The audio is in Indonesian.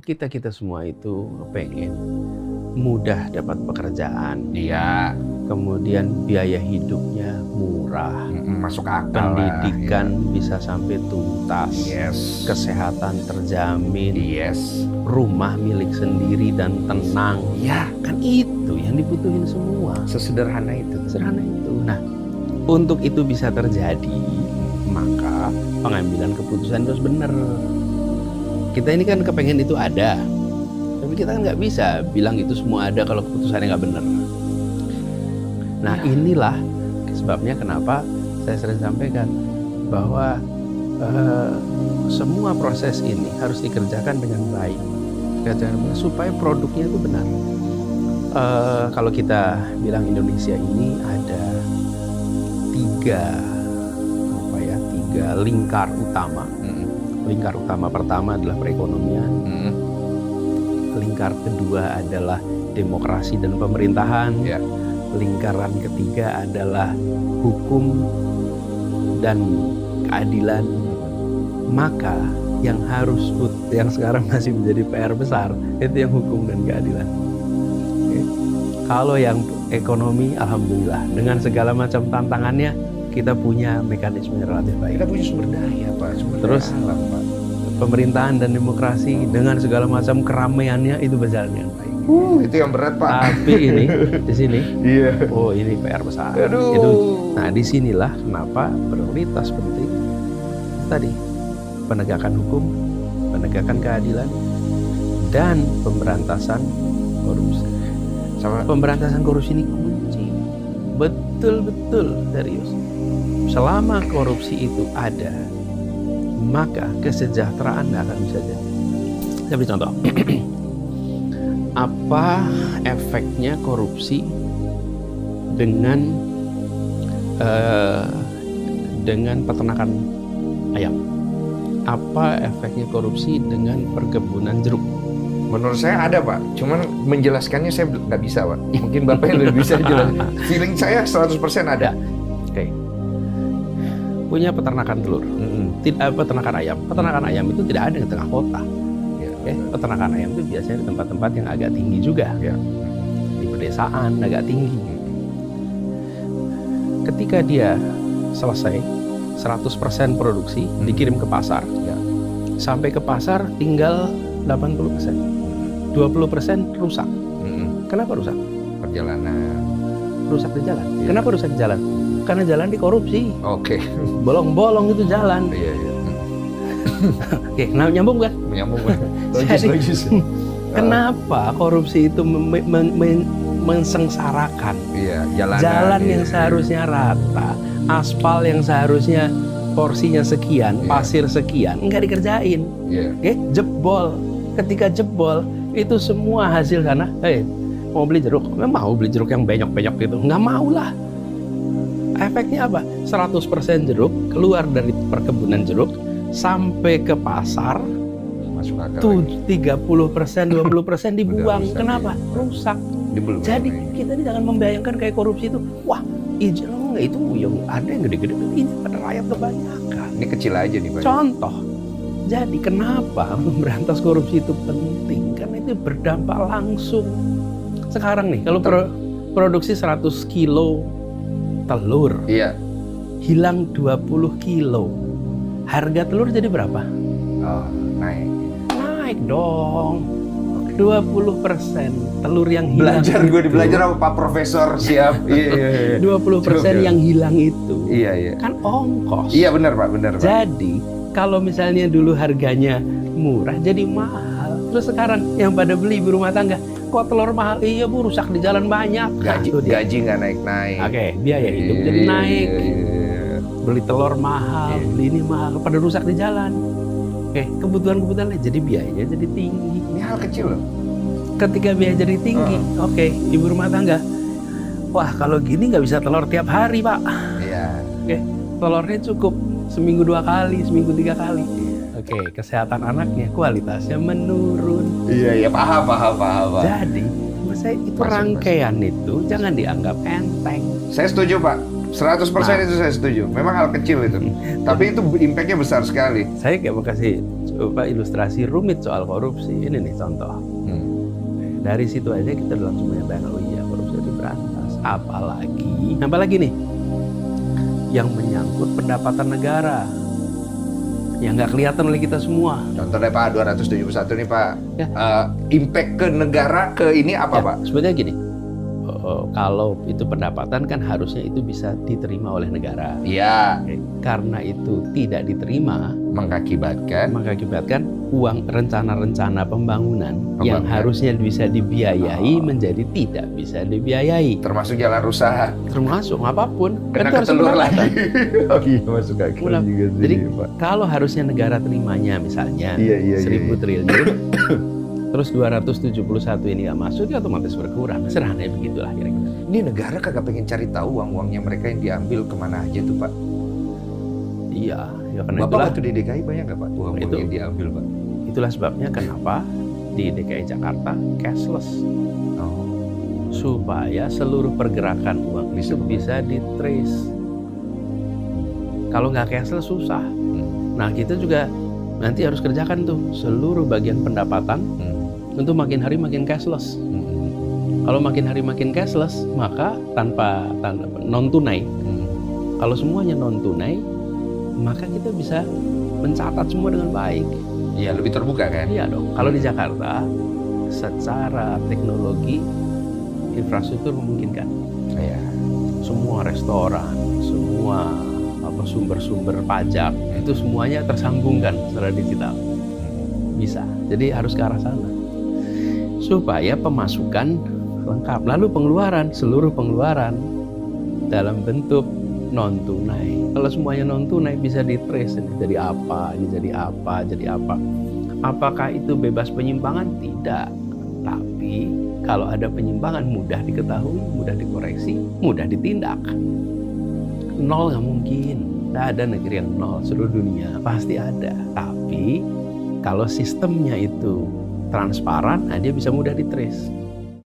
kita semua itu pengen mudah dapat pekerjaan. Iya. Kemudian biaya hidupnya murah. Masuk akal. Pendidikan lah, bisa sampai tuntas. Yes. Kesehatan terjamin. Yes. Rumah milik sendiri dan tenang. Ya, kan itu yang dibutuhin semua. Sesederhana itu. Sederhana itu. Nah, untuk itu bisa terjadi, maka pengambilan keputusan harus benar. Kita ini kan kepengen itu ada, tapi kita kan nggak bisa bilang itu semua ada kalau keputusannya nggak benar. Nah, inilah sebabnya kenapa saya sering sampaikan bahwa semua proses ini harus dikerjakan dengan baik, supaya produknya itu benar. Kalau kita bilang Indonesia ini ada tiga lingkar utama. Lingkar utama pertama adalah perekonomian. Lingkar kedua adalah demokrasi dan pemerintahan. Ya. Lingkaran ketiga adalah hukum dan keadilan. Maka yang sekarang masih menjadi PR besar itu yang hukum dan keadilan. Oke. Kalau yang ekonomi, alhamdulillah dengan segala macam tantangannya kita punya mekanisme yang relatif baik. Kita punya sumber daya, Pak. Terus alam, Pak. Pemerintahan dan demokrasi dengan segala macam keramaiannya itu berjalan dengan baik. Itu yang berat, Pak. Tapi ini di sini, Iya. oh ini PR besar. Aduh. Itu, nah disinilah kenapa prioritas penting tadi penegakan hukum, penegakan keadilan, dan pemberantasan korupsi. Sama Pemberantasan korupsi ini kunci, betul-betul serius. Selama korupsi itu ada, maka kesejahteraan nggak akan bisa jadi. Saya beri contoh. Apa efeknya korupsi dengan peternakan ayam? Apa efeknya korupsi dengan perkebunan jeruk? menurut saya ada, Pak. Cuman menjelaskannya saya nggak bisa, Pak. Mungkin Bapak yang lebih bisa jelas. Feeling saya 100% ada. Oke. Punya peternakan telur. Peternakan ayam. Peternakan ayam itu tidak ada di tengah kota. Ya. Peternakan ayam itu biasanya di tempat-tempat yang agak tinggi juga. Ya. Di pedesaan agak tinggi. Ketika dia selesai 100% produksi dikirim ke pasar. Ya. Sampai ke pasar tinggal 80%. 20% rusak. Kenapa rusak? Perjalanan. Rusak di jalan. Ya. Kenapa rusak di jalan? Karena jalan dikorupsi. Oke. Bolong-bolong itu jalan. Iya. Oke, nyambung kan? Menyambung, Pak. Logis. Kenapa korupsi itu mensengsarakan? Iya, jalan yang seharusnya rata, aspal yang seharusnya porsinya sekian, pasir sekian, nggak dikerjain. Oke, jebol. Ketika jebol, itu semua hasil sana, mau beli jeruk, mau beli jeruk yang benyok-benyok gitu, nggak mau lah. Efeknya apa? 100% jeruk keluar dari perkebunan jeruk sampai ke pasar, masuk akal. Tuh 30%, 20% dibuang. Rusak, kenapa? Ya. Rusak. Dibelum. Jadi kita ini jangan membayangkan kayak korupsi itu, wah, izin itu yang ada yang gede-gede, ini pada rakyat kebanyakan. Ini kecil aja nih, Pak. Contoh. Jadi kenapa memberantas korupsi itu penting? Karena itu berdampak langsung. Sekarang nih, kalau produksi 100 kilo telur, Iya. hilang 20 kilo. Harga telur jadi berapa? Oh, naik. Naik dong. 20% telur yang hilang. Gue belajar sama Pak Profesor, siap. Iya. 20% yang hilang itu. Iya. Kan ongkos. Iya, benar, Pak, benar, Pak. Jadi, kalau misalnya dulu harganya murah jadi mahal. Terus sekarang yang pada beli ibu rumah tangga, kok telur mahal? Iya, Bu, rusak di jalan banyak. Gaji nggak naik-naik. Oke, biaya hidup jadi naik. Iya. Beli telur mahal, beli ini mahal, pada rusak di jalan. Oke, kebutuhan lain jadi biayanya jadi tinggi. Ini hal kecil loh. Ketika biaya jadi tinggi, oke, ibu rumah tangga, wah kalau gini nggak bisa telur tiap hari, Pak. Iya. Oke, telurnya cukup seminggu 2 kali, seminggu 3 kali. Oke, kesehatan anaknya, kualitasnya menurun. Iya, paham. Jadi, saya itu rangkaian itu jangan dianggap enteng. Saya setuju, Pak. 100% itu saya setuju. Memang hal kecil itu. Tapi itu impact-nya besar sekali. Saya kayak mau kasih ilustrasi rumit soal korupsi. Ini nih contoh. Dari situ aja kita langsung menyatakan, oh iya korupsi harus diberantas. Apalagi nih yang menyangkut pendapatan negara yang nggak kelihatan oleh kita semua. Contohnya Pak 271 nih Pak, ya. Impact ke negara ke ini apa ya, Pak? Sebenarnya gini, kalau itu pendapatan kan harusnya itu bisa diterima oleh negara. Iya. Karena itu tidak diterima, mengakibatkan uang rencana-rencana pembangunan yang harusnya bisa dibiayai menjadi tidak bisa dibiayai. Termasuk jalan rusak. Termasuk apapun. Kena ketelur lagi. Oh iya, masuk akal juga sih. Jadi Pak, kalau harusnya negara terimanya misalnya 1.000 triliun, terus 271 ini nggak masuk, ya otomatis berkurang. Sederhananya begitulah kira-kira. Ini negara kagak pengen cari tahu uang-uangnya mereka yang diambil kemana aja tuh Pak? Iya, ya karena Bapak waktu di DKI banyak nggak Pak uang yang diambil Pak? Itulah sebabnya kenapa di DKI Jakarta cashless. Supaya seluruh pergerakan uang itu bisa di-trace. Kalau nggak cashless susah. Nah kita juga nanti harus kerjakan tuh seluruh bagian pendapatan untuk makin hari makin cashless. Kalau makin hari makin cashless, maka tanpa non tunai. Kalau semuanya non tunai, maka kita bisa mencatat semua dengan baik. Iya, lebih terbuka kan? Iya dong. Kalau di Jakarta, secara teknologi, infrastruktur memungkinkan. Iya. Semua restoran, semua sumber-sumber pajak, itu semuanya tersambungkan secara digital. Bisa. Jadi harus ke arah sana. Supaya pemasukan lengkap. Lalu pengeluaran, seluruh pengeluaran dalam bentuk non tunai. Kalau semuanya non tunai bisa di-trace, ini jadi apa, ini jadi apa, jadi apa. Apakah itu bebas penyimpangan? Tidak. Tapi kalau ada penyimpangan mudah diketahui, mudah dikoreksi, mudah ditindak. Nol nggak mungkin. Tidak ada negeri yang nol, seluruh dunia pasti ada. Tapi kalau sistemnya itu transparan, nah dia bisa mudah di-trace.